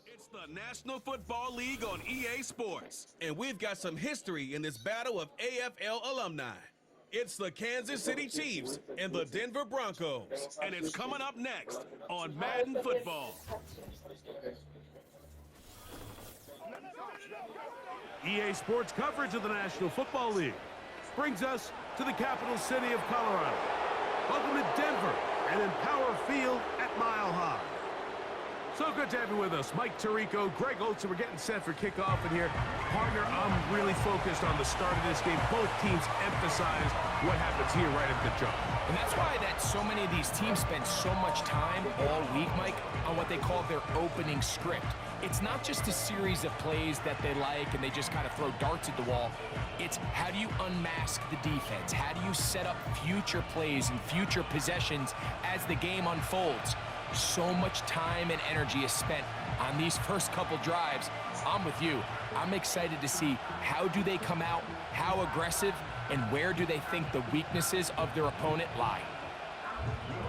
It's the National Football League on EA Sports, and we've got some history in this battle of AFL alumni. It's the Kansas City Chiefs and the Denver Broncos, and it's coming up next on Madden Football. EA Sports coverage of the National Football League brings us to the capital city of Colorado. Welcome to Denver and Empower Field at Mile High. So good to have you with us. Mike Tirico, Greg Olsen. We're getting set for kickoff in here. Partner, I'm really focused on the start of this game. Both teams emphasize what happens here right at the jump. And that's why that so many of these teams spend so much time all week, Mike, on what they call their opening script. It's not just a series of plays that they like and they just kind of throw darts at the wall. It's how do you unmask the defense? How do you set up future plays and future possessions as the game unfolds? So much time and energy is spent on these first couple drives. I'm with you. I'm excited to see how do they come out, how aggressive, and where do they think the weaknesses of their opponent lie.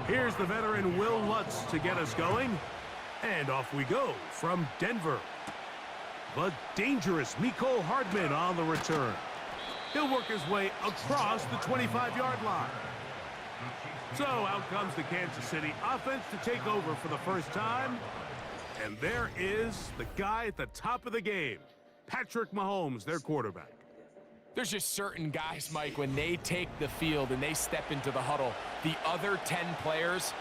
Here's the veteran Will Lutz to get us going. And off we go from Denver. The dangerous Mecole Hardman on the return. He'll work his way across the 25-yard line. So out comes the Kansas City offense to take over for the first time. And there is the guy at the top of the game, Patrick Mahomes, their quarterback. There's just certain guys, Mike, when they take the field and they step into the huddle, the other 10 players,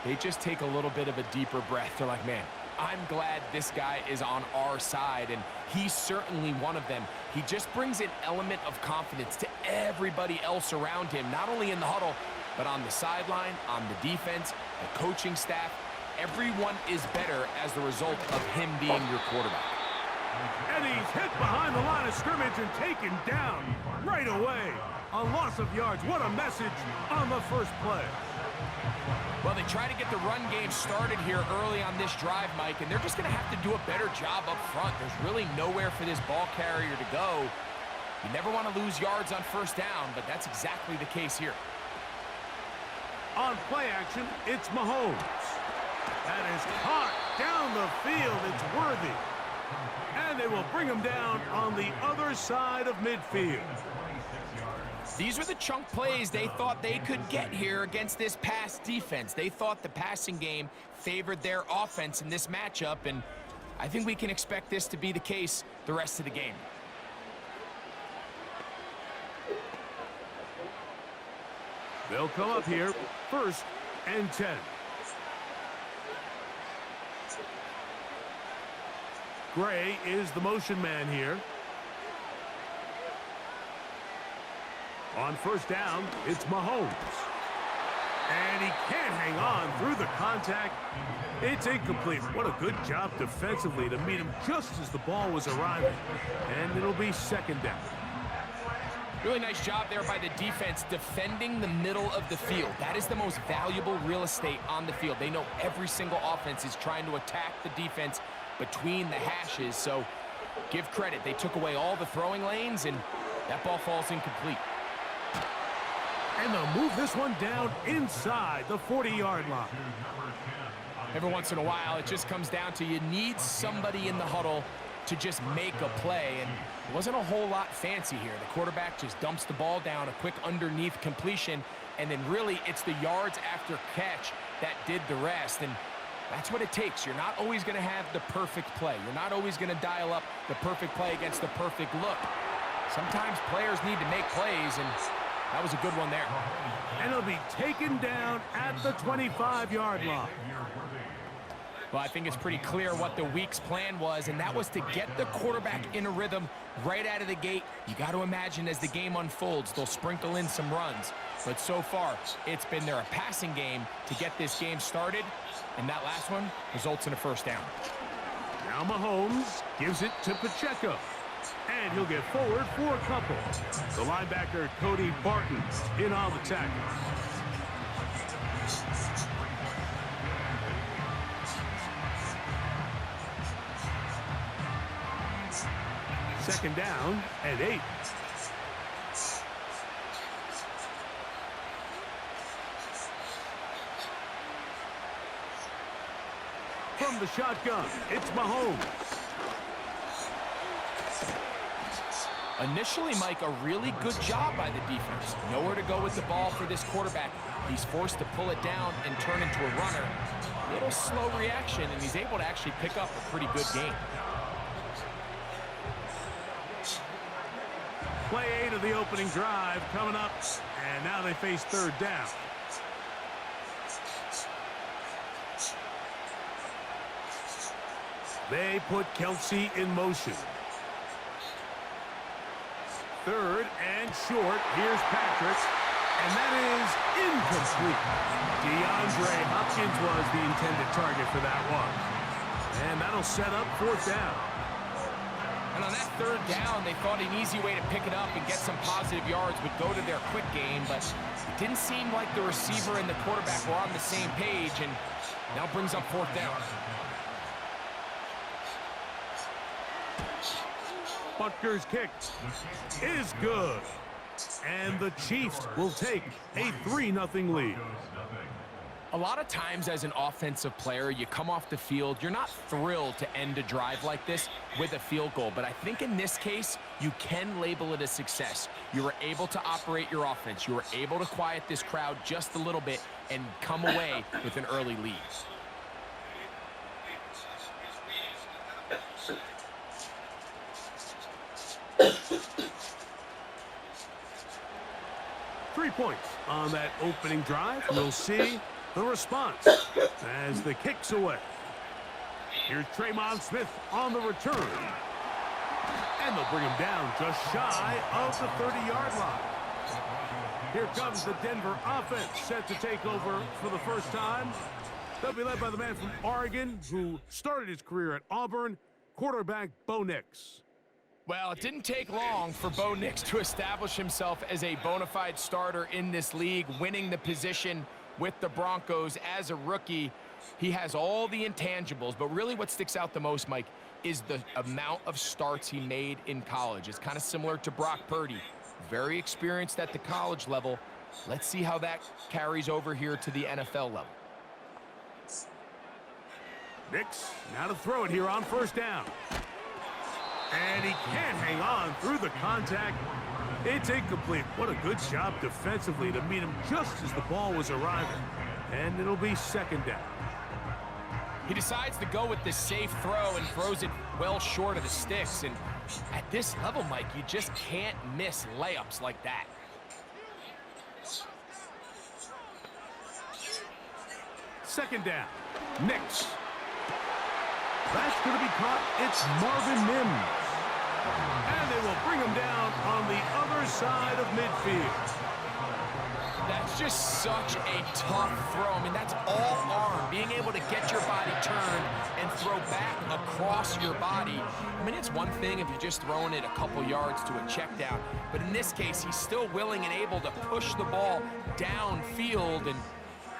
they just take a little bit of a deeper breath. They're like, man, I'm glad this guy is on our side, and he's certainly one of them. He just brings an element of confidence to everybody else around him, not only in the huddle, but on the sideline, on the defense, the coaching staff. Everyone is better as the result of him being your quarterback. And he's hit behind the line of scrimmage and taken down right away. A loss of yards. What a message on the first play. Well, they try to get the run game started here early on this drive, Mike, and they're just going to have to do a better job up front. There's really nowhere for this ball carrier to go. You never want to lose yards on first down, but that's exactly the case here. On play action, it's Mahomes. That is caught down the field. It's worthy. And they will bring him down on the other side of midfield. These are the chunk plays they thought they could get here against this pass defense. They thought the passing game favored their offense in this matchup, and I think we can expect this to be the case the rest of the game. They'll come up here, 1st and 10. Gray is the motion man here. On first down, it's Mahomes. And he can't hang on through the contact. It's incomplete. What a good job defensively to meet him just as the ball was arriving. And it'll be 2nd down. Really nice job there by the defense defending the middle of the field. That is the most valuable real estate on the field. They know every single offense is trying to attack the defense between the hashes. So give credit. They took away all the throwing lanes, and that ball falls incomplete. And they'll move this one down inside the 40-yard line. Every once in a while, it just comes down to you need somebody in the huddle to just make a play, and it wasn't a whole lot fancy here. The quarterback just dumps the ball down, a quick underneath completion, and then really it's the yards after catch that did the rest, and that's what it takes. You're not always going to have the perfect play. You're not always going to dial up the perfect play against the perfect look. Sometimes players need to make plays, and that was a good one there. And it'll be taken down at the 25-yard line. Well, I think it's pretty clear what the week's plan was, and that was to get the quarterback in a rhythm right out of the gate. You got to imagine as the game unfolds, they'll sprinkle in some runs. But so far, it's been their passing game to get this game started, and that last one results in a first down. Now Mahomes gives it to Pacheco, and he'll get forward for a couple. The linebacker, Cody Barton, in on the tackle. Second down and 8. From the shotgun, it's Mahomes. Initially, Mike, a really good job by the defense. Nowhere to go with the ball for this quarterback. He's forced to pull it down and turn into a runner. Little slow reaction, and he's able to actually pick up a pretty good game. Play 8 of the opening drive coming up, and now they face third down. They put Kelsey in motion. Third and short. Here's Patrick, and that is incomplete. DeAndre Hopkins was the intended target for that one. And that'll set up fourth down. And on that third down, they thought an easy way to pick it up and get some positive yards would go to their quick game, but it didn't seem like the receiver and the quarterback were on the same page, and now brings up fourth down. Butker's kick is good. And the Chiefs will take a 3-0 lead. A lot of times as an offensive player, you come off the field, you're not thrilled to end a drive like this with a field goal. But I think in this case, you can label it a success. You were able to operate your offense. You were able to quiet this crowd just a little bit and come away with an early lead. 3 points on that opening drive. We'll see the response as the kick's away. Here's Traymon Smith on the return. And they'll bring him down just shy of the 30-yard line. Here comes the Denver offense set to take over for the first time. They'll be led by the man from Oregon who started his career at Auburn, quarterback Bo Nix. Well, it didn't take long for Bo Nix to establish himself as a bona fide starter in this league, winning the position with the Broncos as a rookie. He has all the intangibles, but really what sticks out the most, Mike, is the amount of starts he made in college. It's kind of similar to Brock Purdy. Very experienced at the college level. Let's see how that carries over here to the NFL level. Nix now to throw it here on first down. And he can't hang on through the contact. It's incomplete. What a good job defensively to meet him just as the ball was arriving. And it'll be second down. He decides to go with this safe throw and throws it well short of the sticks. And at this level, Mike, you just can't miss layups like that. Second down. Nix. That's going to be caught. It's Marvin Mims. And they will bring him down on the other side of midfield. That's just such a tough throw. I mean, that's all arm. Being able to get your body turned and throw back across your body. I mean, it's one thing if you're just throwing it a couple yards to a check down. But in this case, he's still willing and able to push the ball downfield. And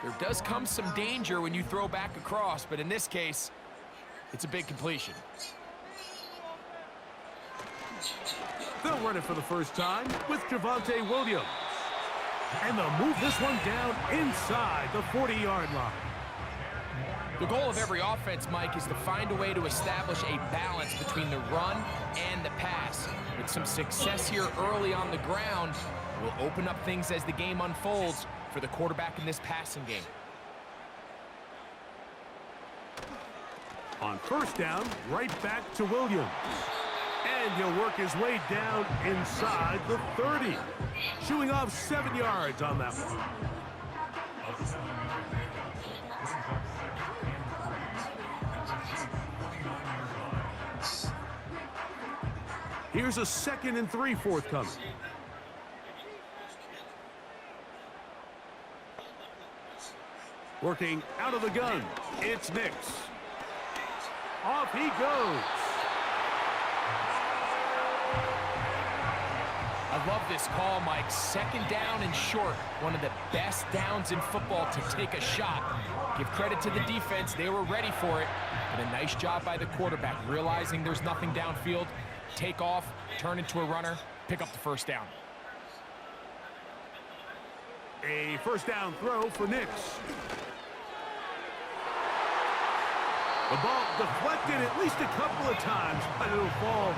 there does come some danger when you throw back across. But in this case, it's a big completion. They'll run it for the first time with Javonte Williams. And they'll move this one down inside the 40-yard line. The goal of every offense, Mike, is to find a way to establish a balance between the run and the pass. With some success here early on the ground, will open up things as the game unfolds for the quarterback in this passing game. On first down, right back to Williams. And he'll work his way down inside the 30. Shooing off 7 yards on that one. Here's a 2nd and 3 forthcoming. Working out of the gun, it's Nix. Off he goes. I love this call, Mike. 2nd down and short. One of the best downs in football to take a shot. Give credit to the defense. They were ready for it. But a nice job by the quarterback, realizing there's nothing downfield. Take off, turn into a runner, pick up the first down. A first down throw for Nix. The ball deflected at least a couple of times, but it'll fall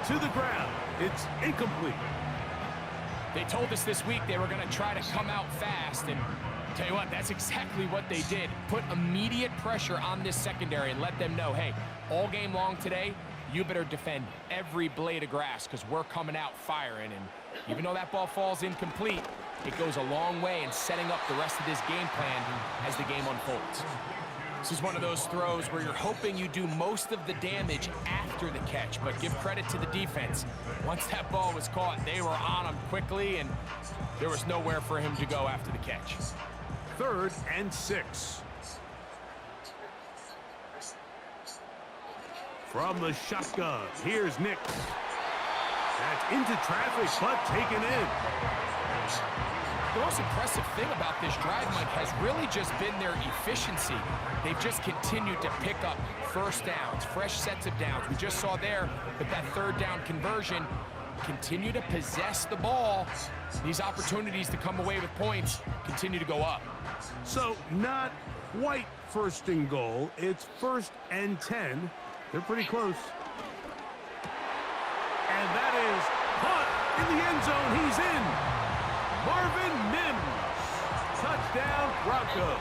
to the ground. It's incomplete. They told us this week they were going to try to come out fast, and tell you what, that's exactly what they did. Put immediate pressure on this secondary and let them know, hey, all game long today, you better defend every blade of grass because we're coming out firing. And even though that ball falls incomplete, it goes a long way in setting up the rest of this game plan as the game unfolds. This is one of those throws where you're hoping you do most of the damage after the catch, but give credit to the defense. Once that ball was caught, they were on him quickly, and there was nowhere for him to go after the catch. 3rd and 6. From the shotgun, here's Nick. That's into traffic, but taken in. The most impressive thing about this drive, Mike, has really just been their efficiency. They've just continued to pick up first downs, fresh sets of downs. We just saw there with that 3rd down conversion, continue to possess the ball. These opportunities to come away with points continue to go up. So not quite 1st and goal. It's 1st and 10. They're pretty close. And that is caught in the end zone. He's in. Marvin Mims. Touchdown, Broncos.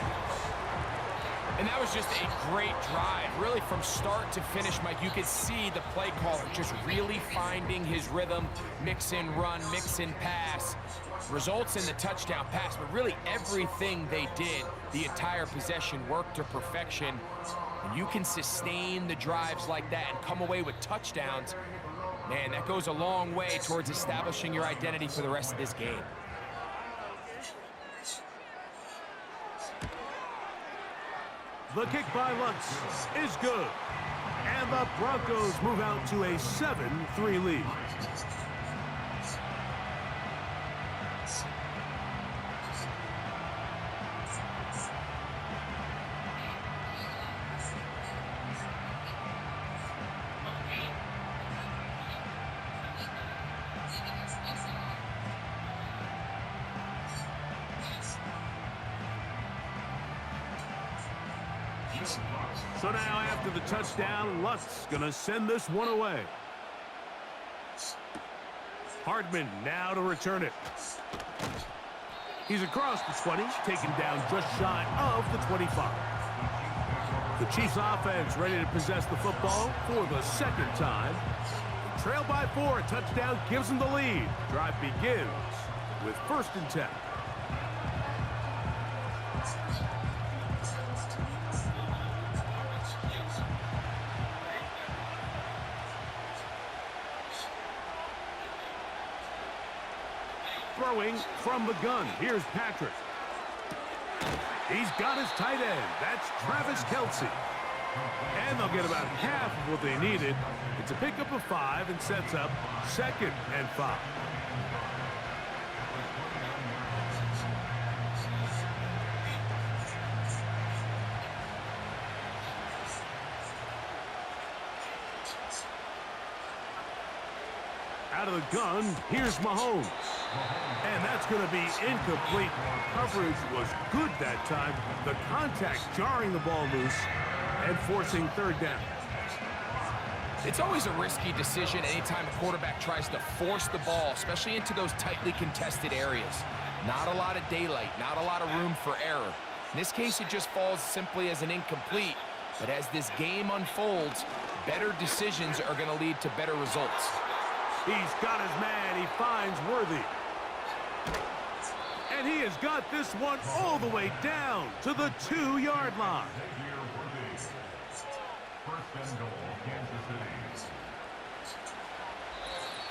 And that was just a great drive. Really, from start to finish, Mike, you could see the play caller just really finding his rhythm. Mix in run, mix in pass. Results in the touchdown pass, but really everything they did, the entire possession worked to perfection. And you can sustain the drives like that and come away with touchdowns. Man, that goes a long way towards establishing your identity for the rest of this game. The kick by Lutz is good. And the Broncos move out to a 7-3 lead. So now after the touchdown, Lutz gonna send this one away. Hardman now to return it. He's across the 20, taken down just shy of the 25. The Chiefs offense ready to possess the football for the 2nd time. Trail by 4, a touchdown gives them the lead. Drive begins with 1st and 10. Throwing from the gun. Here's Patrick. He's got his tight end. That's Travis Kelce. And they'll get about half of what they needed. It's a pickup of 5 and sets up 2nd and 5. Out of the gun, here's Mahomes. And that's going to be incomplete. Coverage was good that time. The contact jarring the ball loose and forcing 3rd down. It's always a risky decision anytime a quarterback tries to force the ball, especially into those tightly contested areas. Not a lot of daylight, not a lot of room for error. In this case, it just falls simply as an incomplete. But as this game unfolds, better decisions are going to lead to better results. He's got his man. He finds Worthy. And he has got this one all the way down to the 2-yard line.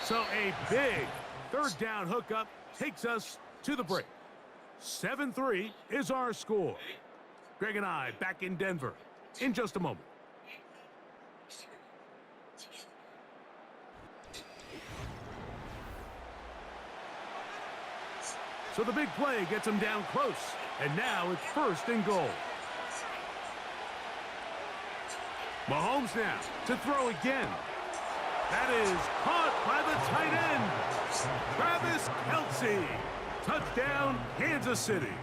So a big 3rd down hookup takes us to the break. 7-3 is our score. Greg and I back in Denver in just a moment. So the big play gets him down close. And now it's 1st and goal. Mahomes now to throw again. That is caught by the tight end. Travis Kelce. Touchdown, Kansas City.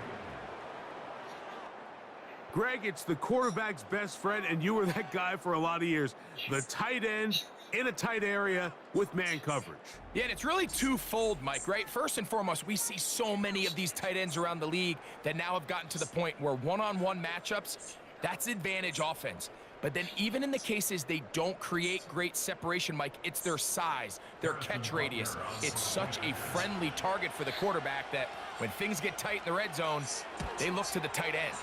Greg, it's the quarterback's best friend, and you were that guy for a lot of years. The tight end in a tight area with man coverage. Yeah, and it's really twofold, Mike, right? First and foremost, we see so many of these tight ends around the league that now have gotten to the point where one-on-one matchups, that's advantage offense. But then even in the cases they don't create great separation, Mike, it's their size, their catch radius. It's such a friendly target for the quarterback that when things get tight in the red zone, they look to the tight end.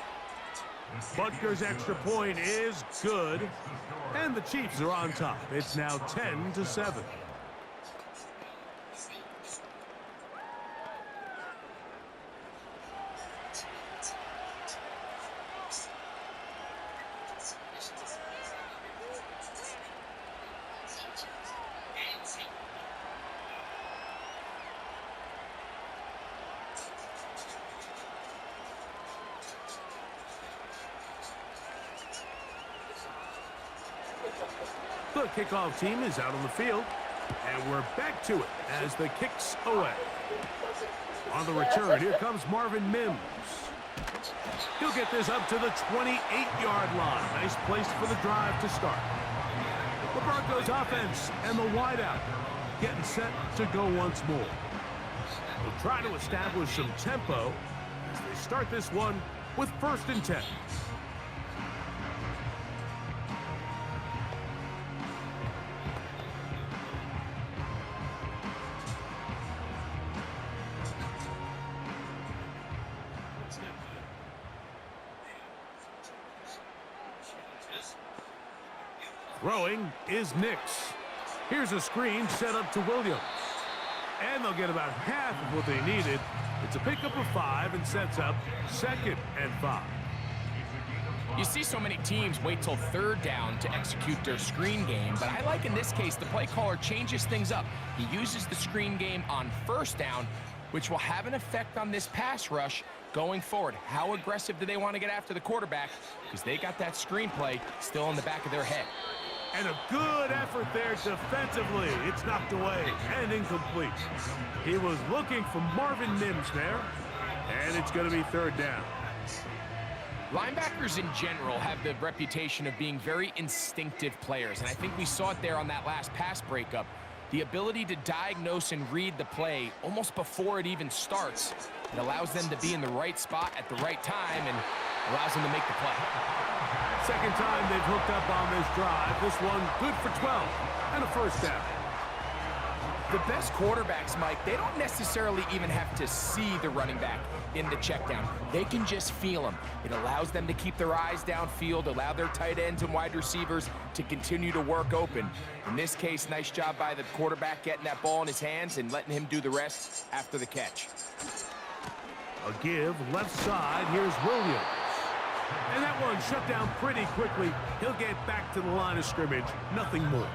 Butker's extra point is good, and the Chiefs are on top. It's now 10-7. The kickoff team is out on the field, and we're back to it as the kick's away. On the return, here comes Marvin Mims. He'll get this up to the 28-yard line. Nice place for the drive to start. The Broncos offense and the wideout getting set to go once more. They'll try to establish some tempo as they start this one with 1st and 10. Throwing is Nix. Here's a screen set up to Williams. And they'll get about half of what they needed. It's a pickup of 5 and sets up 2nd and 5. You see so many teams wait till 3rd down to execute their screen game, but I like in this case the play caller changes things up. He uses the screen game on 1st down, which will have an effect on this pass rush going forward. How aggressive do they want to get after the quarterback? Because they got that screen play still in the back of their head. And a good effort there defensively. It's knocked away and incomplete. He was looking for Marvin Mims there, and it's going to be 3rd down. Linebackers in general have the reputation of being very instinctive players, and I think we saw it there on that last pass breakup. The ability to diagnose and read the play almost before it even starts. It allows them to be in the right spot at the right time and allows them to make the play. 2nd time they've hooked up on this drive. This one good for 12 and a 1st down. The best quarterbacks, Mike, they don't necessarily even have to see the running back in the check down. They can just feel him. It allows them to keep their eyes downfield, allow their tight ends and wide receivers to continue to work open. In this case, nice job by the quarterback getting that ball in his hands and letting him do the rest after the catch. A give left side. Here's Williams. And that one shut down pretty quickly. He'll get back to the line of scrimmage. Nothing more.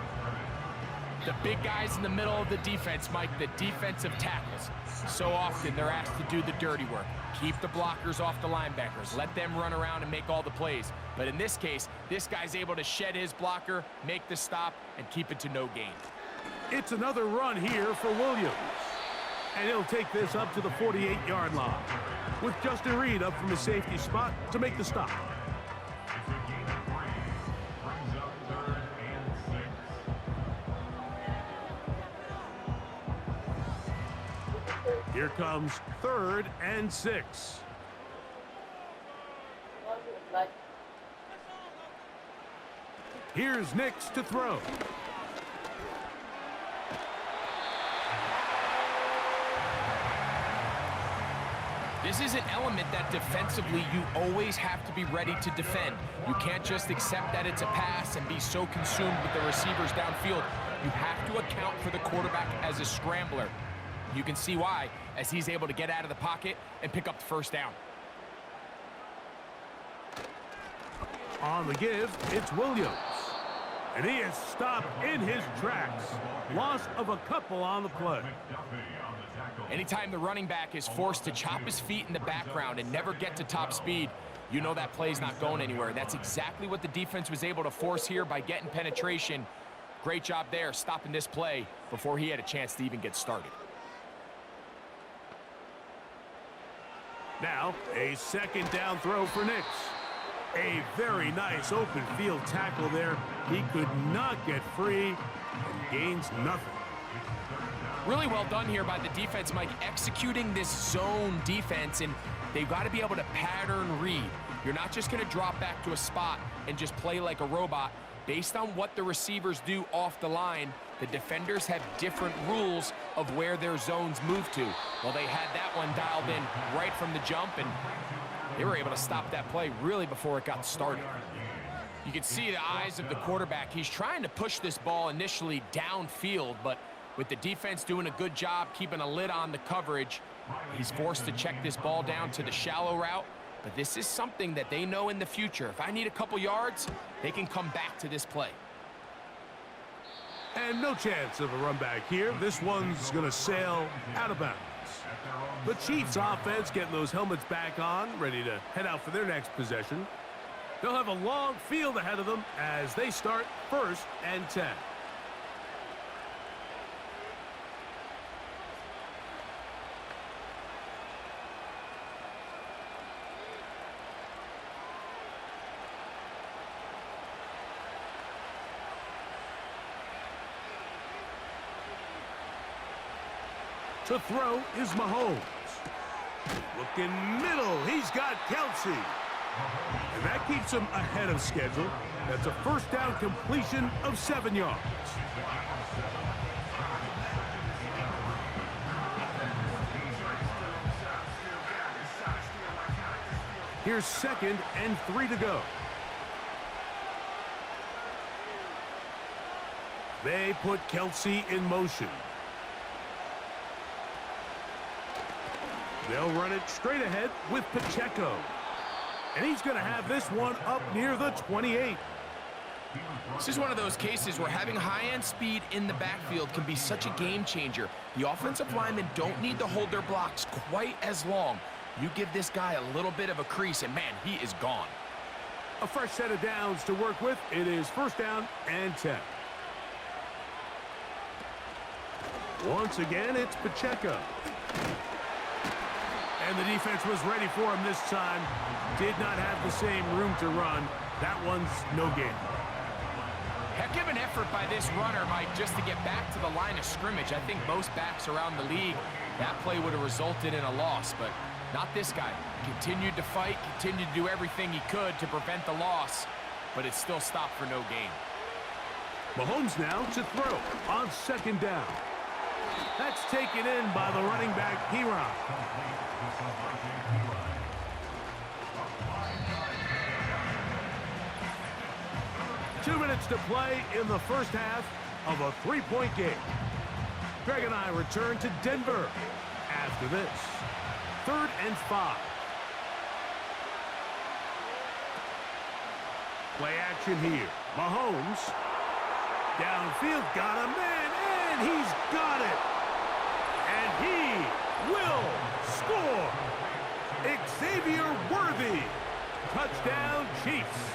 The big guys in the middle of the defense, Mike, the defensive tackles. So often they're asked to do the dirty work. Keep the blockers off the linebackers. Let them run around and make all the plays. But in this case, this guy's able to shed his blocker, make the stop, and keep it to no gain. It's another run here for Williams. And he'll take this up to the 48-yard line, with Justin Reed up from his safety spot to make the stop. Here comes 3rd and 6. Here's Nix to throw. This is an element that defensively you always have to be ready to defend. You can't just accept that it's a pass and be so consumed with the receivers downfield. You have to account for the quarterback as a scrambler. You can see why, as he's able to get out of the pocket and pick up the 1st down. On the give, it's Williams. And he is stopped in his tracks. Loss of a couple on the play. Anytime the running back is forced to chop his feet in the background and never get to top speed, you know that play's not going anywhere. That's exactly what the defense was able to force here by getting penetration. Great job there, stopping this play before he had a chance to even get started. Now, a 2nd down throw for Nix. A very nice open field tackle there. He could not get free and gains nothing. Really well done here by the defense, Mike, executing this zone defense, and they've got to be able to pattern read. You're not just going to drop back to a spot and just play like a robot. Based on what the receivers do off the line, the defenders have different rules of where their zones move to. Well, they had that one dialed in right from the jump, and they were able to stop that play really before it got started. You can see the eyes of the quarterback. He's trying to push this ball initially downfield, but with the defense doing a good job keeping a lid on the coverage, he's forced to check this ball down to the shallow route. But this is something that they know in the future. If I need a couple yards, they can come back to this play. And no chance of a run back here. This one's going to sail out of bounds. The Chiefs offense getting those helmets back on, ready to head out for their next possession. They'll have a long field ahead of them as they start 1st and 10. To throw is Mahomes. Looking middle, he's got Kelsey. And that keeps him ahead of schedule. That's a 1st down completion of 7 yards. Here's 2nd and 3 to go. They put Kelsey in motion. They'll run it straight ahead with Pacheco. And he's going to have this one up near the 28. This is one of those cases where having high-end speed in the backfield can be such a game changer. The offensive linemen don't need to hold their blocks quite as long. You give this guy a little bit of a crease, and man, he is gone. A fresh set of downs to work with. It is 1st down and 10. Once again, it's Pacheco. And the defense was ready for him this time. Did not have the same room to run. That one's no gain. Heck of an effort by this runner, Mike, just to get back to the line of scrimmage. I think most backs around the league, that play would have resulted in a loss, but not this guy. Continued to fight, continued to do everything he could to prevent the loss, but it still stopped for no gain. Mahomes now to throw on 2nd down. That's taken in by the running back, P-Ron. 2 minutes to play in the 1st half of a 3-point game. Greg and I return to Denver after this. 3rd and 5. Play action here. Mahomes. Downfield, got a man, and he's got it. And he will score. Xavier Worthy. Touchdown, Chiefs.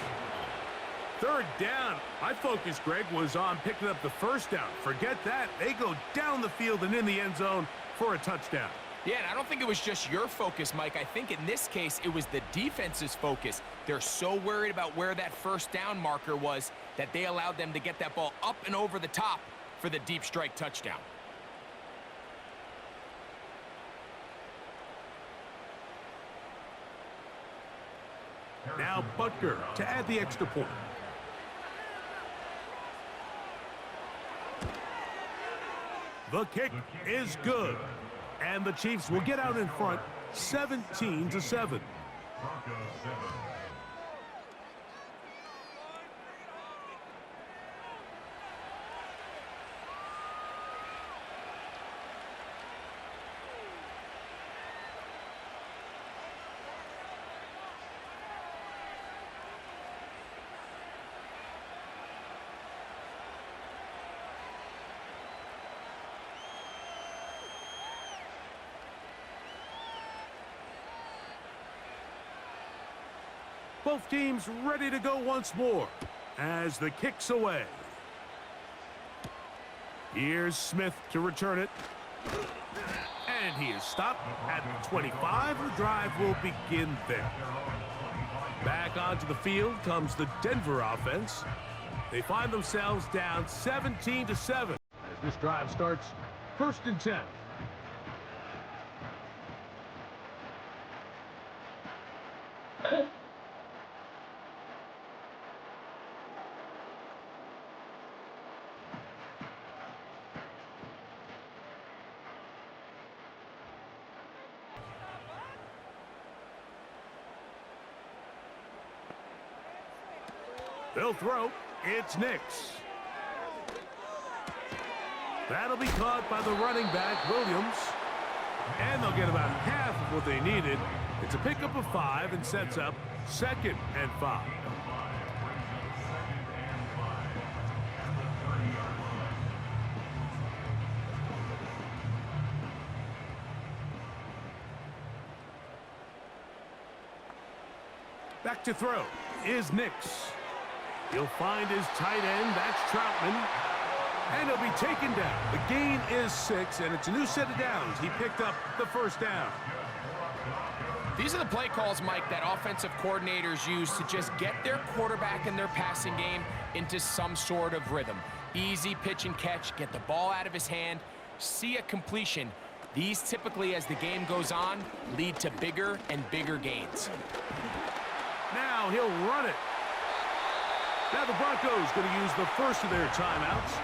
3rd down. My focus, Greg, was on picking up the 1st down. Forget that. They go down the field and in the end zone for a touchdown. Yeah, and I don't think it was just your focus, Mike. I think in this case, it was the defense's focus. They're so worried about where that 1st down marker was that they allowed them to get that ball up and over the top for the deep strike touchdown. Now Butker to add the extra point. The kick is good. And the Chiefs will get out in front 17-7. Both teams ready to go once more as the kick's away. Here's Smith to return it. And he is stopped at the 25. The drive will begin there. Back onto the field comes the Denver offense. They find themselves down 17-7 as this drive starts 1st and 10. They'll throw. It's Nix. That'll be caught by the running back, Williams. And they'll get about half of what they needed. It's a pickup of 5 and sets up 2nd and 5. Back to throw is Nix. He'll find his tight end, that's Troutman, and he'll be taken down. The gain is 6, and it's a new set of downs. He picked up the 1st down. These are the play calls, Mike, that offensive coordinators use to just get their quarterback and their passing game into some sort of rhythm. Easy pitch and catch, get the ball out of his hand, see a completion. These typically, as the game goes on, lead to bigger and bigger gains. Now he'll run it. Now the Broncos going to use the first of their timeouts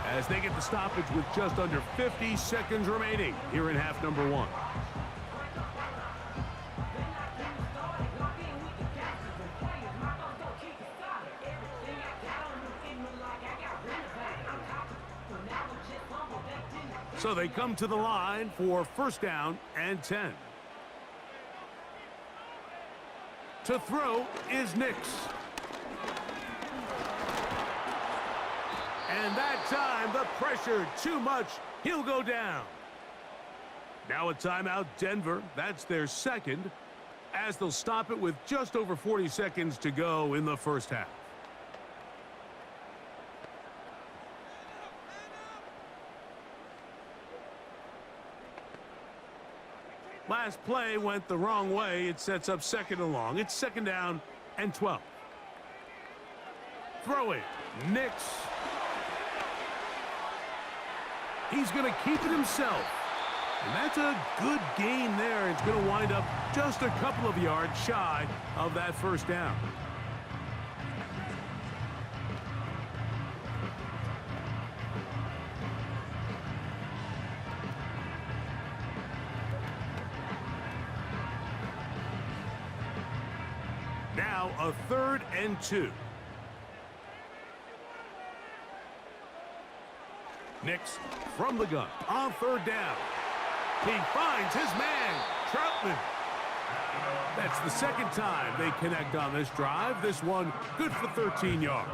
as they get the stoppage with just under 50 seconds remaining here in half number 1. So they come to the line for 1st down and 10. To throw is Nix. And that time, the pressure too much. He'll go down. Now a timeout, Denver. That's their 2nd, as they'll stop it with just over 40 seconds to go in the 1st half. Last play went the wrong way. It sets up 2nd and long. It's 2nd down and 12. Throw it. Nix. He's going to keep it himself. And that's a good gain there. It's going to wind up just a couple of yards shy of that 1st down. Now a 3rd and 2. Nix from the gun on 3rd down. He finds his man, Troutman. That's the 2nd time they connect on this drive. This one good for 13 yards.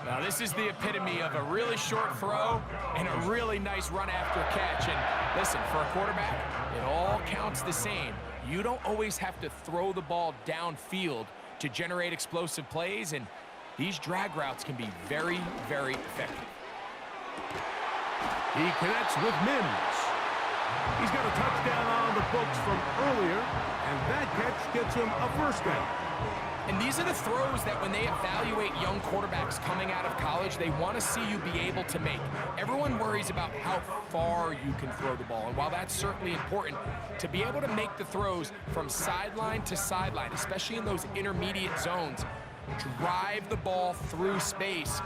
Now this is the epitome of a really short throw and a really nice run after catch. And listen, for a quarterback, it all counts the same. You don't always have to throw the ball downfield to generate explosive plays, and these drag routes can be very, very effective. He connects with Mims. He's got a touchdown on the books from earlier, and that catch gets him a 1st down. And these are the throws that when they evaluate young quarterbacks coming out of college, they want to see you be able to make. Everyone worries about how far you can throw the ball. And while that's certainly important, to be able to make the throws from sideline to sideline, especially in those intermediate zones, drive the ball through space.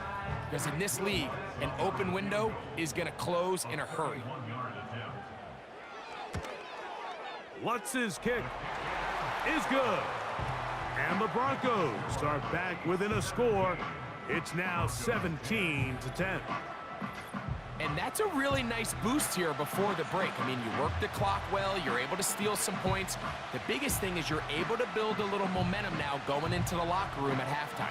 Because in this league, an open window is going to close in a hurry. Lutz's kick is good. And the Broncos start back within a score. It's now 17-10. And that's a really nice boost here before the break. I mean, you work the clock well, you're able to steal some points. The biggest thing is you're able to build a little momentum now going into the locker room at halftime.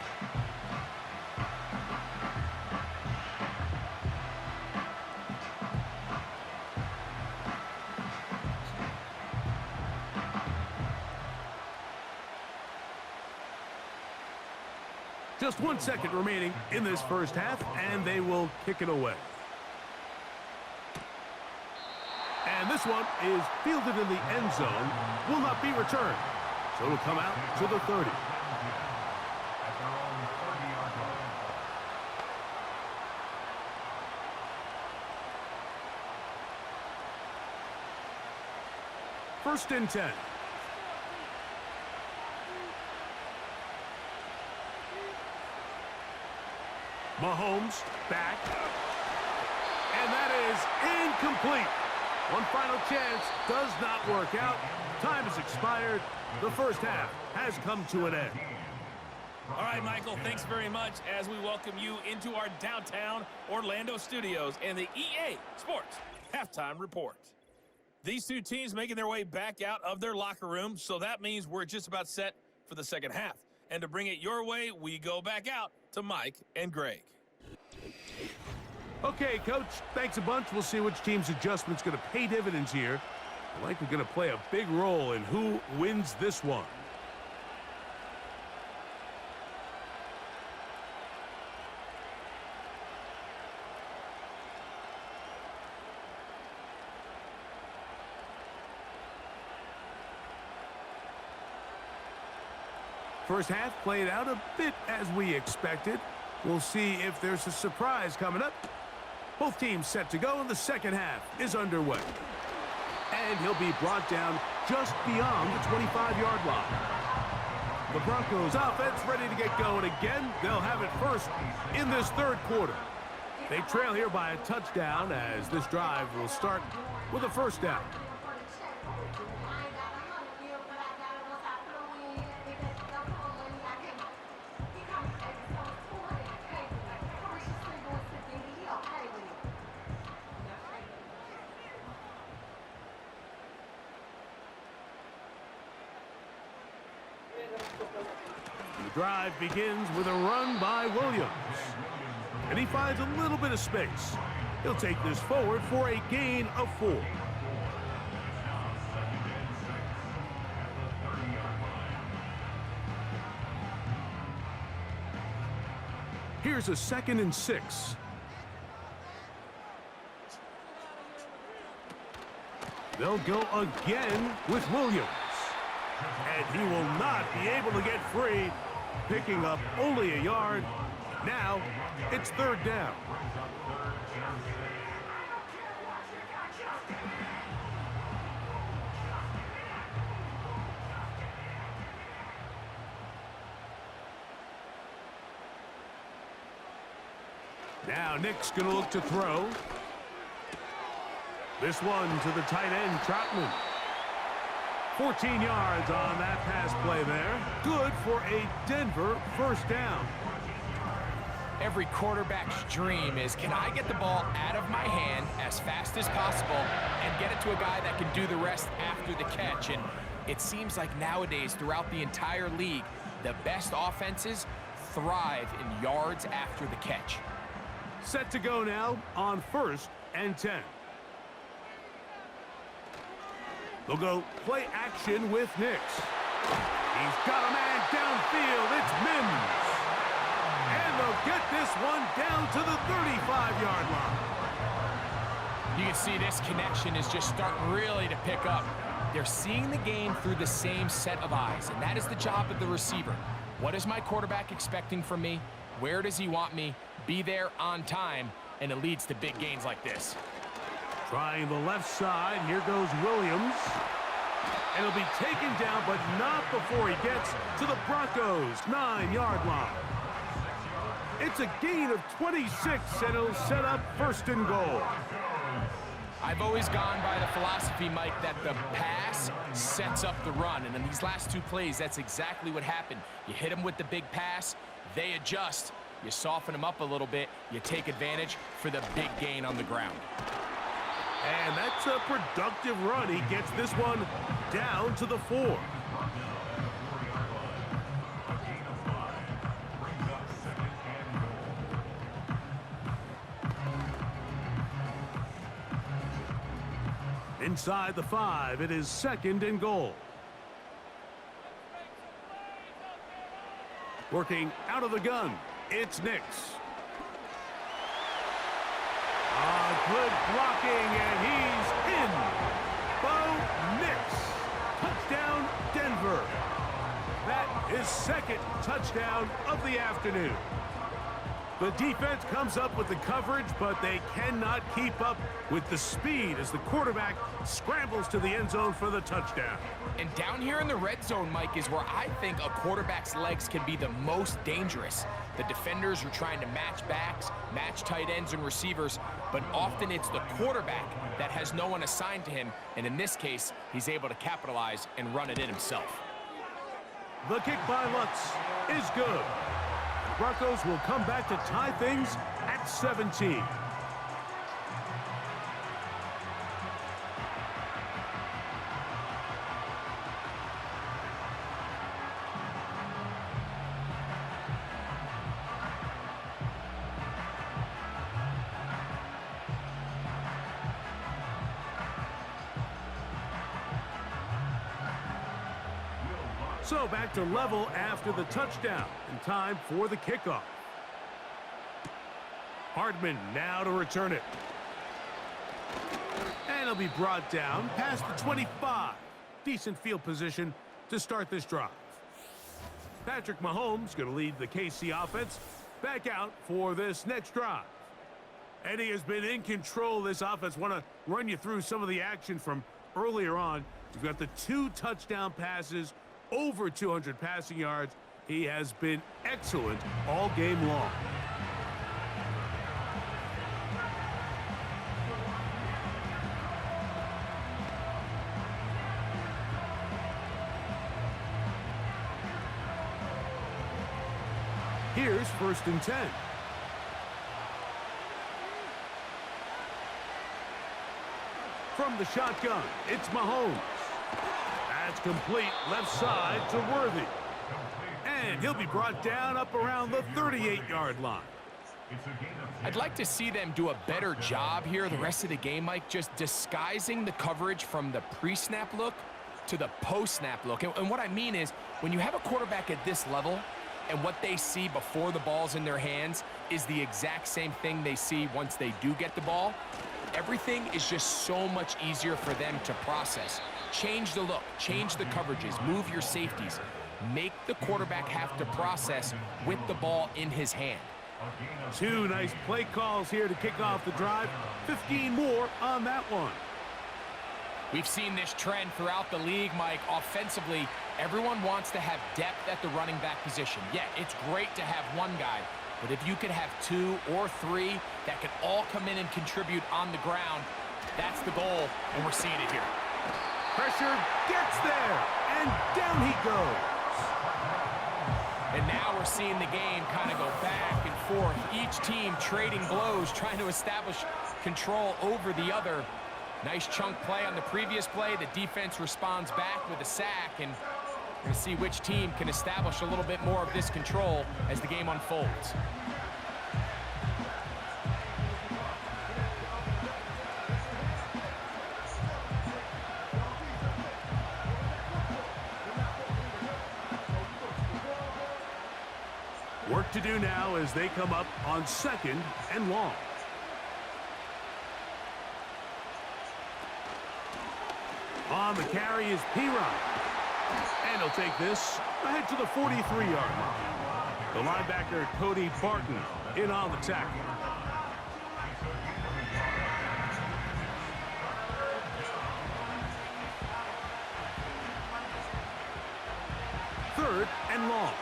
Just 1 second remaining in this 1st half, and they will kick it away. And this one is fielded in the end zone, will not be returned. So it'll come out to the 30. First and 10. Mahomes back. And that is incomplete. One final chance does not work out. Time has expired. The first half has come to an end. All right, Michael, thanks very much as we welcome you into our downtown Orlando studios and the EA Sports Halftime Report. These two teams making their way back out of their locker room, so that means we're just about set for the second half. And to bring it your way, we go back out to Mike and Greg. Okay, Coach, thanks a bunch. We'll see which team's adjustment's going to pay dividends here. Likely going to play a big role in who wins this one. First half played out a bit as we expected. We'll see if there's a surprise coming up. Both teams set to go, and the second half is underway. And he'll be brought down just beyond the 25-yard line. The Broncos offense ready to get going again. They'll have it first in this third quarter. They trail here by a touchdown as this drive will start with a first down. The drive begins with a run by Williams. And he finds a little bit of space. He'll take this forward for a gain of 4. Here's a 2nd and 6. They'll go again with Williams. And he will not be able to get free, picking up only a yard. Now it's third down. Now Nick's going to look to throw. This one to the tight end, Troutman. 14 yards on that pass play there. Good for a Denver first down. Every quarterback's dream is, can I get the ball out of my hand as fast as possible and get it to a guy that can do the rest after the catch? And it seems like nowadays, throughout the entire league, the best offenses thrive in yards after the catch. Set to go now on 1st and 10. They'll go play action with Nix. He's got a man downfield. It's Mims. And they'll get this one down to the 35-yard line. You can see this connection is just starting really to pick up. They're seeing the game through the same set of eyes, and that is the job of the receiver. What is my quarterback expecting from me? Where does he want me? Be there on time, and it leads to big gains like this. Trying the left side. Here goes Williams. And he'll be taken down, but not before he gets to the Broncos' 9-yard line. It's a gain of 26, and it'll set up 1st and goal. I've always gone by the philosophy, Mike, that the pass sets up the run. And in these last 2 plays, that's exactly what happened. You hit them with the big pass, they adjust. You soften them up a little bit, you take advantage for the big gain on the ground. And that's a productive run. He gets this one down to the 4. Inside the 5, it is 2nd and goal. Working out of the gun, it's Nix. Good blocking, and he's in. Bo Nix. Touchdown, Denver. his second touchdown of the afternoon. The defense comes up with the coverage, but they cannot keep up with the speed as the quarterback scrambles to the end zone for the touchdown. And down here in the red zone, Mike, is where I think a quarterback's legs can be the most dangerous. The defenders are trying to match backs, match tight ends and receivers, but often it's the quarterback that has no one assigned to him, and in this case, he's able to capitalize and run it in himself. The kick by Lutz is good. The Broncos will come back to tie things at 17. So back to level after the touchdown, and time for the kickoff. Hardman now to return it. And it'll be brought down past the 25. Decent field position to start this drive. Patrick Mahomes going to lead the KC offense back out for this next drive. And he has been in control of this offense. Want to run you through some of the action from earlier on. We've got the 2 touchdown passes, over 200 passing yards. He has been excellent all game long. Here's 1st and 10. From the shotgun, it's Mahomes. That's complete, left side to Worthy. And he'll be brought down up around the 38-yard line. I'd like to see them do a better job here the rest of the game, Mike, just disguising the coverage from the pre-snap look to the post-snap look. And what I mean is, when you have a quarterback at this level, and what they see before the ball's in their hands is the exact same thing they see once they do get the ball, everything is just so much easier for them to process. Change the look, change the coverages, move your safeties. Make the quarterback have to process with the ball in his hand. 2 nice play calls here to kick off the drive. 15 more on that one. We've seen this trend throughout the league, Mike. Offensively, everyone wants to have depth at the running back position. Yeah, it's great to have one guy, but if you could have 2 or 3 that could all come in and contribute on the ground, that's the goal, and we're seeing it here. Pressure gets there, and down he goes. And now we're seeing the game kind of go back and forth. Each team trading blows, trying to establish control over the other. Nice chunk play on the previous play. The defense responds back with a sack, and we're going to see which team can establish a little bit more of this control as the game unfolds. Work to do now as they come up on 2nd and long. On the carry is P-Rod. And he'll take this ahead to the 43-yard line. The linebacker, Cody Barton, in on the tackle. Third and long.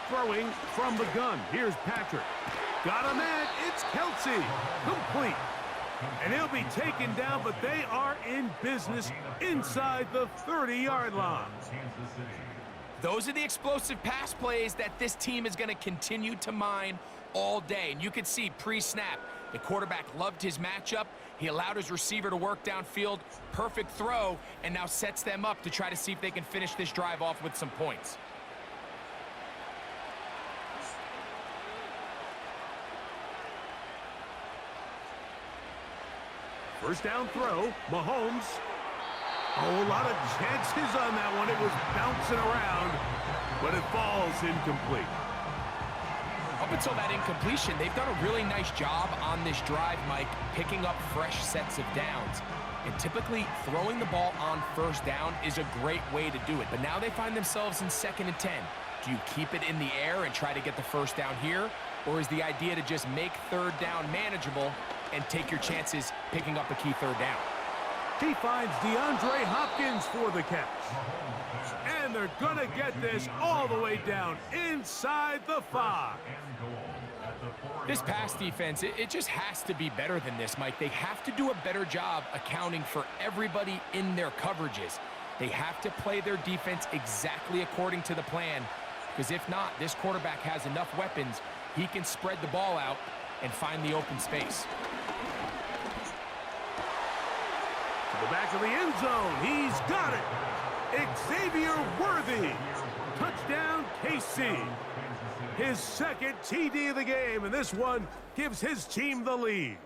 Throwing from the gun. Here's Patrick. Got a man. It's Kelsey. Complete. And he'll be taken down, but they are in business inside the 30-yard line. Those are the explosive pass plays that this team is going to continue to mine all day. And you can see pre-snap, the quarterback loved his matchup. He allowed his receiver to work downfield. Perfect throw, and now sets them up to try to see if they can finish this drive off with some points. First down throw, Mahomes. Oh, a lot of chances on that one. It was bouncing around, but it falls incomplete. I'll until that incompletion, they've done a really nice job on this drive, Mike, picking up fresh sets of downs. And typically, throwing the ball on first down is a great way to do it. But now they find themselves in 2nd and 10. Do you keep it in the air and try to get the first down here? Or is the idea to just make 3rd down manageable and take your chances picking up a key 3rd down? He finds DeAndre Hopkins for the catch. And they're going to get this all the way down inside the 5. This pass defense, it just has to be better than this, Mike. They have to do a better job accounting for everybody in their coverages. They have to play their defense exactly according to the plan, because if not, this quarterback has enough weapons, he can spread the ball out and find the open space. To the back of the end zone, he's got it. Xavier Worthy. Touchdown, KC. His 2nd TD of the game, and this one gives his team the lead.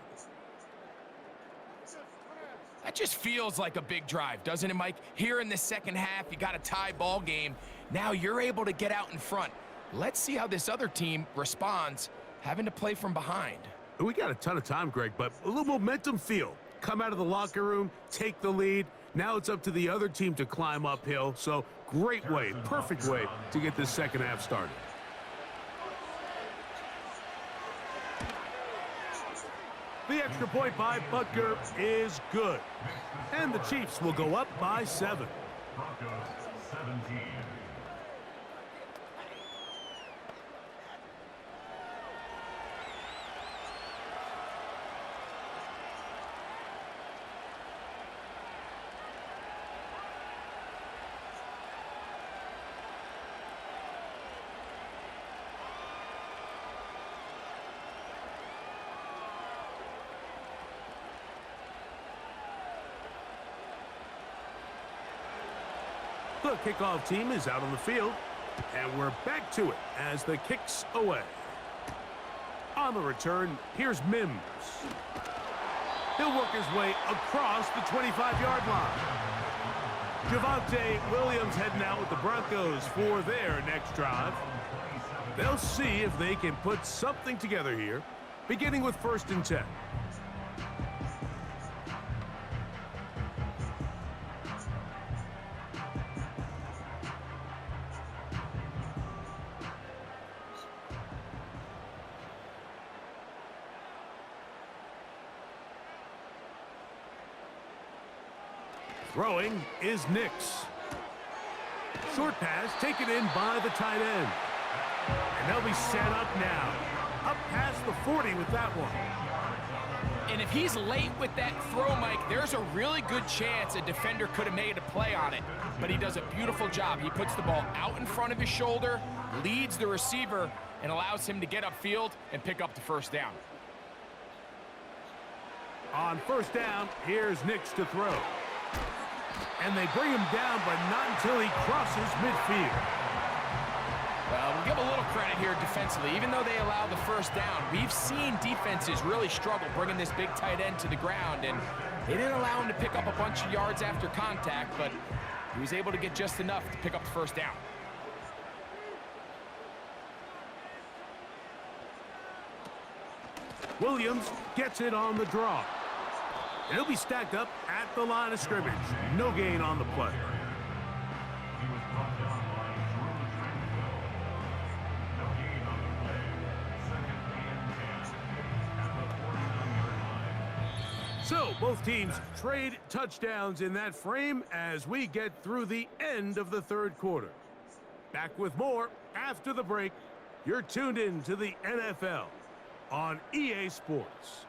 That just feels like a big drive, doesn't it, Mike? Here in the 2nd half, you got a tie ball game. Now you're able to get out in front. Let's see how this other team responds, having to play from behind. We got a ton of time, Greg, but a little momentum feel. Come out of the locker room, take the lead. Now it's up to the other team to climb uphill. So great way, perfect way to get this 2nd half started. The extra point by Butker is good. And the Chiefs will go up by 7. Broncos 17. The kickoff team is out on the field, and we're back to it as the kick's away. On the return, here's Mims. He'll work his way across the 25-yard line. Javonte Williams heading out with the Broncos for their next drive. They'll see if they can put something together here, beginning with 1st and 10. Throwing is Nix. Short pass taken in by the tight end. And they'll be set up now. Up past the 40 with that one. And if he's late with that throw, Mike, there's a really good chance a defender could have made a play on it. But he does a beautiful job. He puts the ball out in front of his shoulder, leads the receiver, and allows him to get upfield and pick up the 1st down. On 1st down, here's Nix to throw. And they bring him down, but not until he crosses midfield. Well, we'll give a little credit here defensively. Even though they allow the 1st down, we've seen defenses really struggle bringing this big tight end to the ground, and they didn't allow him to pick up a bunch of yards after contact, but he was able to get just enough to pick up the 1st down. Williams gets it on the draw. And he'll be stacked up at the line of scrimmage. No gain on the play. He was brought down by Drew Tranquil. No gain on the play. 2nd and 10 at the 49-yard line. So both teams trade touchdowns in that frame as we get through the end of the 3rd quarter. Back with more after the break. You're tuned in to the NFL on EA Sports.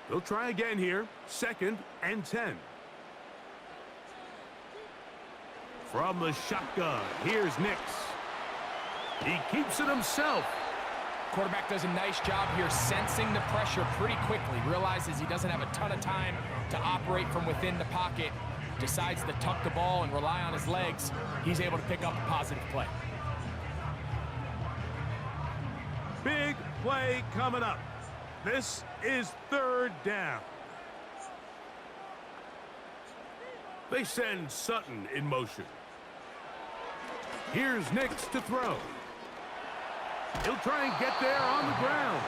They'll try again here. 2nd and 10. From the shotgun, here's Nix. He keeps it himself. Quarterback does a nice job here sensing the pressure pretty quickly. Realizes he doesn't have a ton of time to operate from within the pocket. Decides to tuck the ball and rely on his legs. He's able to pick up a positive play. Big play coming up. This is 3rd down. They send Sutton in motion. Here's Nix to throw. He'll try and get there on the ground.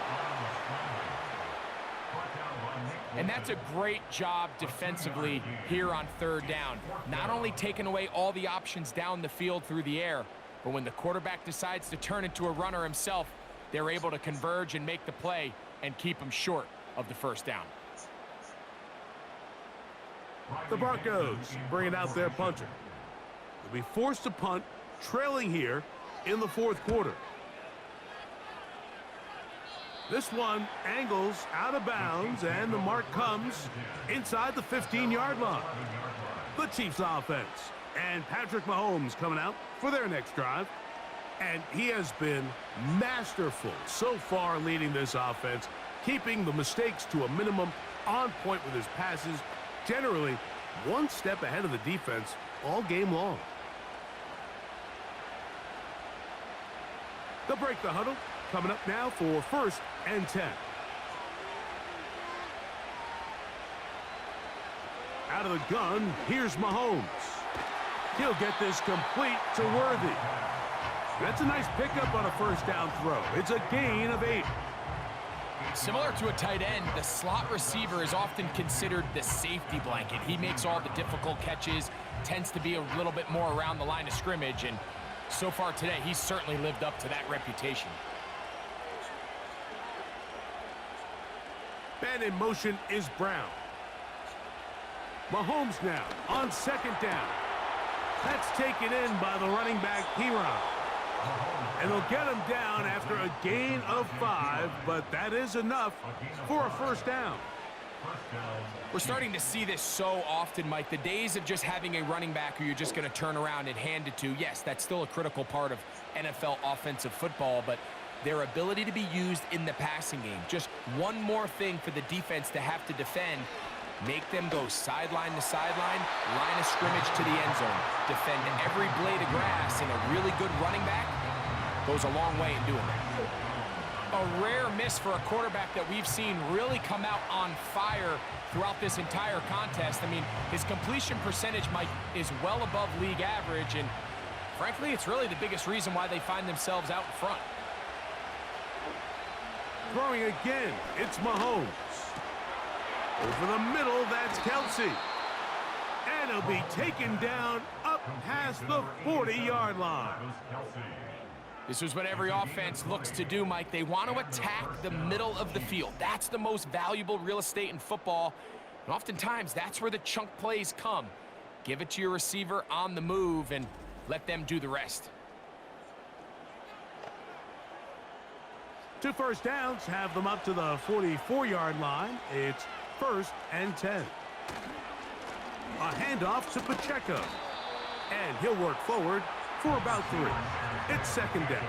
And that's a great job defensively here on third down. Not only taking away all the options down the field through the air, but when the quarterback decides to turn into a runner himself, they're able to converge and make the play and keep him short of the first down. The Broncos bringing out their punter. They'll be forced to punt, trailing here in the fourth quarter. This one angles out of bounds, and the mark comes inside the 15-yard line. The Chiefs offense, and Patrick Mahomes coming out for their next drive. And he has been masterful so far leading this offense, keeping the mistakes to a minimum, on point with his passes, generally one step ahead of the defense all game long. They'll break the huddle. Coming up now for 1st and 10. Out of the gun, here's Mahomes. He'll get this complete to Worthy. That's a nice pickup on a first down throw. It's a gain of 8. Similar to a tight end, the slot receiver is often considered the safety blanket. He makes all the difficult catches, tends to be a little bit more around the line of scrimmage, and so far today, he's certainly lived up to that reputation. Man in motion is Brown. Mahomes now on 2nd down. That's taken in by the running back, Piron. And they'll get him down after a gain of 5, but that is enough for a first down. We're starting to see this so often, Mike. The days of just having a running back who you're just going to turn around and hand it to, yes, that's still a critical part of NFL offensive football, but their ability to be used in the passing game. Just one more thing for the defense to have to defend. Make them go sideline to sideline, line of scrimmage to the end zone. Defend every blade of grass, and a really good running back goes a long way in doing that. A rare miss for a quarterback that we've seen really come out on fire throughout this entire contest. I mean, his completion percentage, Mike, is well above league average, and frankly, it's really the biggest reason why they find themselves out in front. Throwing again, it's Mahomes. Over the middle, that's Kelsey. And he'll be taken down up past the 40-yard line. This is what every offense looks to do, Mike. They want to attack the middle of the field. That's the most valuable real estate in football. And oftentimes, that's where the chunk plays come. Give it to your receiver on the move and let them do the rest. 2 first downs have them up to the 44-yard line. It's 1st and 10. A handoff to Pacheco. And he'll work forward for about 3. It's 2nd down.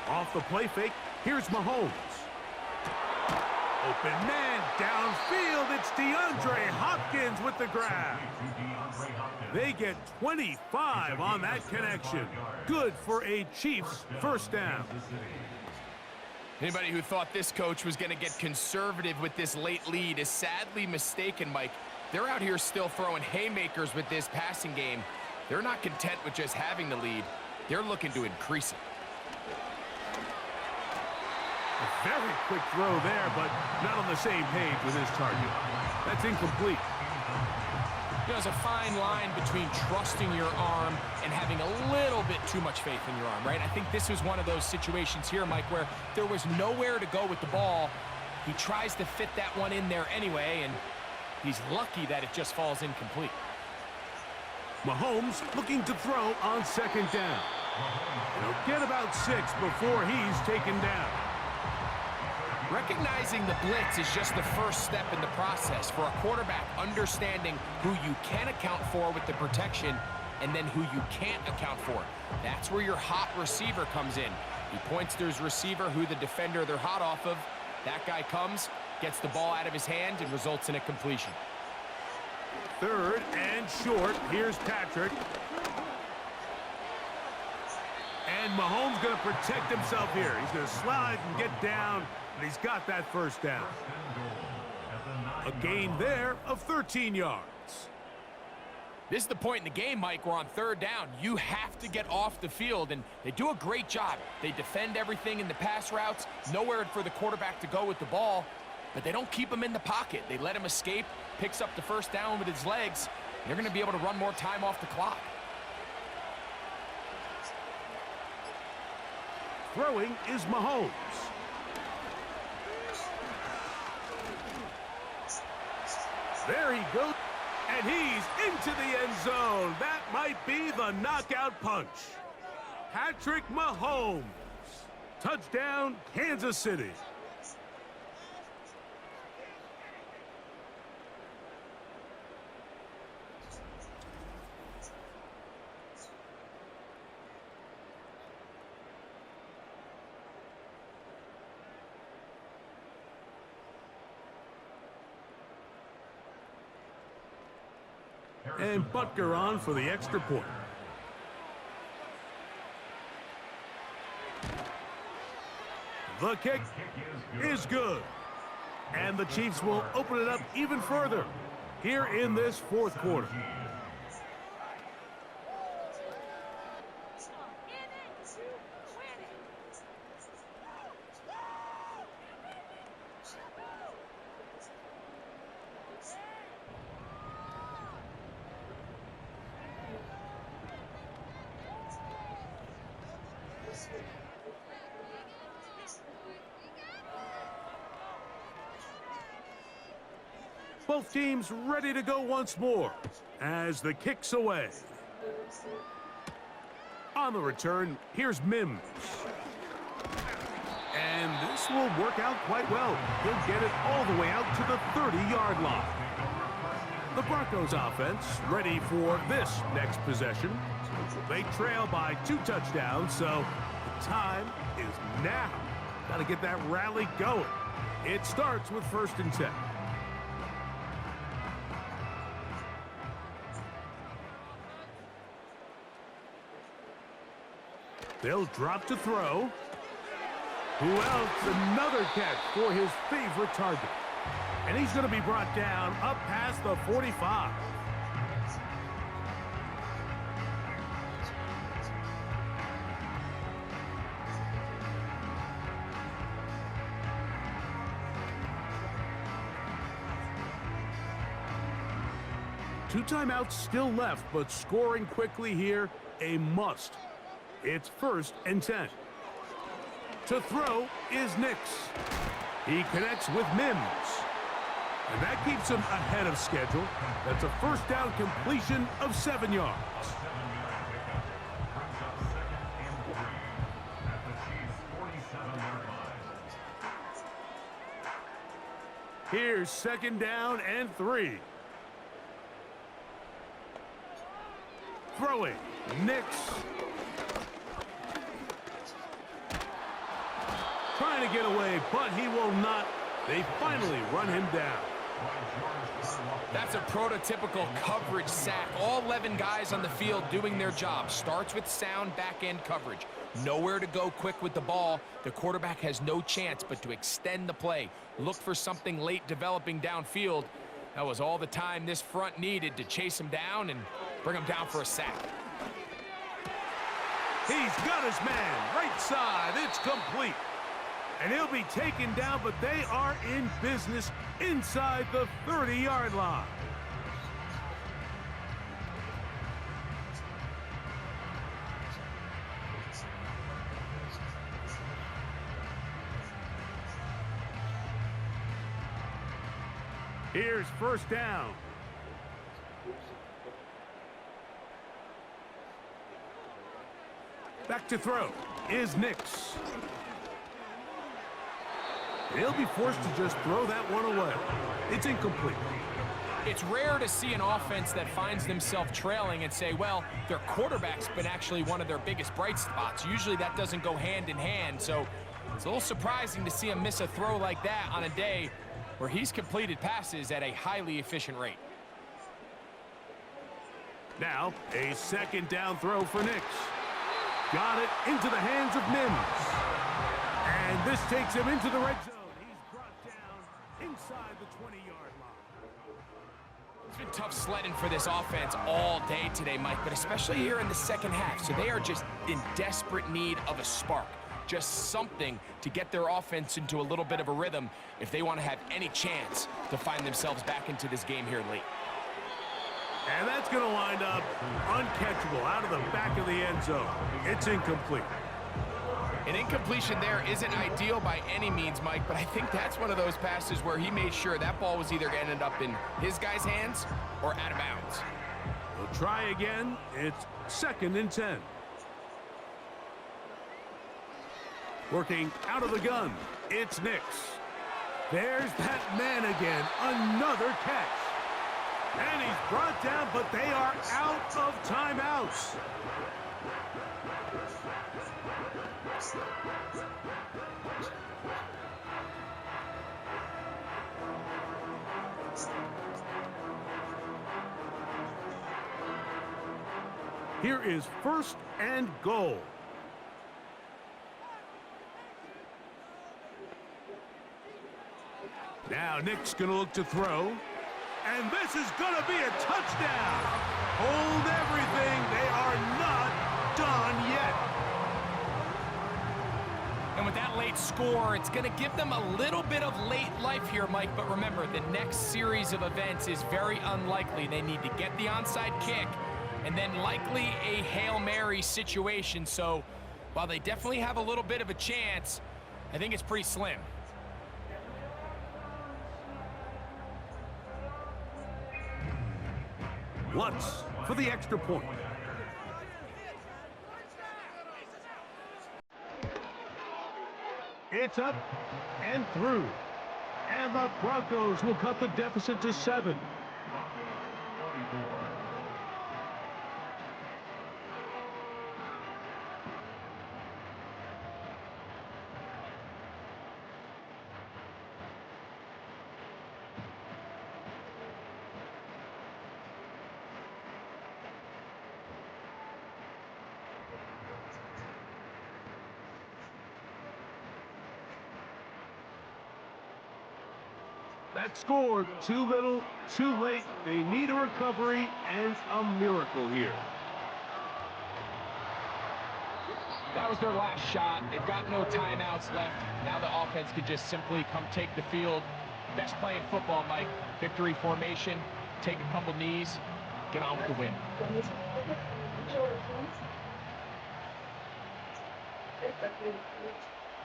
Off the play fake, here's Mahomes. Open man downfield. It's DeAndre Hopkins with the grab. They get 25 on that connection. Good for a Chiefs first down. Anybody who thought this coach was going to get conservative with this late lead is sadly mistaken, Mike. They're out here still throwing haymakers with this passing game. They're not content with just having the lead. They're looking to increase it. A very quick throw there, but not on the same page with his target. That's incomplete. There's a fine line between trusting your arm and having a little bit too much faith in your arm, right? I think this was one of those situations here, Mike, where there was nowhere to go with the ball. He tries to fit that one in there anyway, and he's lucky that it just falls incomplete. Mahomes looking to throw on 2nd down. He'll get about 6 before he's taken down. Recognizing the blitz is just the first step in the process for a quarterback, understanding who you can account for with the protection and then who you can't account for. That's where your hot receiver comes in. He points to his receiver, who the defender they're hot off of. That guy comes, Gets the ball out of his hand and results in a completion. 3rd and short. Here's Patrick. And Mahomes going to protect himself here. He's going to slide and get down, and he's got that first down. A gain there of 13 yards. This is the point in the game, Mike, where on 3rd down, you have to get off the field, and they do a great job. They defend everything in the pass routes, nowhere for the quarterback to go with the ball, but they don't keep him in the pocket. They let him escape, picks up the first down with his legs. They're going to be able to run more time off the clock. Throwing is Mahomes. There he goes, and he's into the end zone. That might be the knockout punch. Patrick Mahomes. Touchdown, Kansas City. And Butker on for the extra point. The kick is good. And the Chiefs will open it up even further here in this 4th quarter. Both teams ready to go once more as the kick's away. On the return, here's Mims. And this will work out quite well. He'll get it all the way out to the 30-yard line. The Broncos offense ready for this next possession. They trail by 2 touchdowns, so the time is now. Got to get that rally going. It starts with 1st and 10. They'll drop to throw. Who else? Another catch for his favorite target. And he's going to be brought down up past the 45. Two timeouts still left, but scoring quickly here, a must. It's 1st and 10. To throw is Nix. He connects with Mims. And that keeps him ahead of schedule. That's a first down completion of 7 yards. Here's 2nd down and 3. Throwing, Nix. Trying to get away, but he will not. They finally run him down. That's a prototypical coverage sack. All 11 guys on the field doing their job. Starts with sound back-end coverage. Nowhere to go quick with the ball. The quarterback has no chance but to extend the play. Look for something late developing downfield. That was all the time this front needed to chase him down and bring him down for a sack. He's got his man. Right side. It's complete. And he'll be taken down, but they are in business inside the 30-yard line. Here's 1st down. Back to throw is Nix. He'll be forced to just throw that one away. It's incomplete. It's rare to see an offense that finds themselves trailing and say, well, their quarterback's been actually one of their biggest bright spots. Usually that doesn't go hand in hand, so it's a little surprising to see him miss a throw like that on a day where he's completed passes at a highly efficient rate. Now, a second down throw for Nix. Got it into the hands of Mims. And this takes him into the red zone. He's brought down inside the 20-yard line. It's been tough sledding for this offense all day today, Mike, but especially here in the second half. So they are just in desperate need of a spark. Just something to get their offense into a little bit of a rhythm if they want to have any chance to find themselves back into this game here late. And that's going to wind up uncatchable out of the back of the end zone. It's incomplete. An incompletion there isn't ideal by any means, Mike, but I think that's one of those passes where he made sure that ball was either going to end up in his guy's hands or out of bounds. We'll try again. It's 2nd and 10. Working out of the gun, it's Nix. There's that man again, another catch. And he's brought down, but they are out of timeouts. Here is 1st and goal. Now Nick's going to look to throw. And this is going to be a touchdown. Hold everything. They are not done yet. And with that late score, it's going to give them a little bit of late life here, Mike. But remember, the next series of events is very unlikely. They need to get the onside kick and then likely a Hail Mary situation. So while they definitely have a little bit of a chance, I think it's pretty slim. Lutz for the extra point. It's up and through. And the Broncos will cut the deficit to 7. That score, too little, too late. They need a recovery and a miracle here. That was their last shot. They've got no timeouts left. Now the offense could just simply come take the field. Best play in football, Mike. Victory formation, take a couple knees, get on with the win.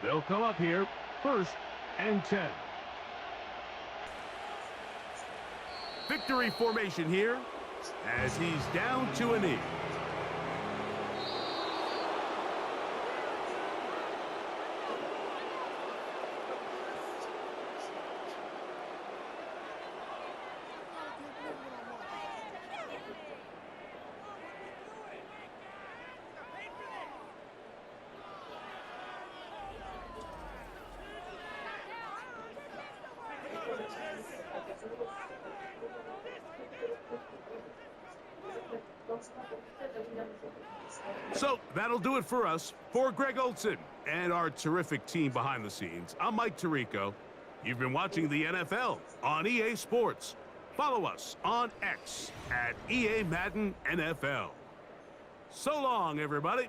They'll come up here, 1st and 10. Victory formation here as he's down to a knee. So that'll do it for us. For Greg Olson and our terrific team behind the scenes, I'm Mike Tirico. You've been watching the NFL on EA Sports. Follow us on X at EA Madden NFL. So long, everybody.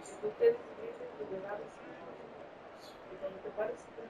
Si tú te dices de llegar a ese momento, y cuando te pares, te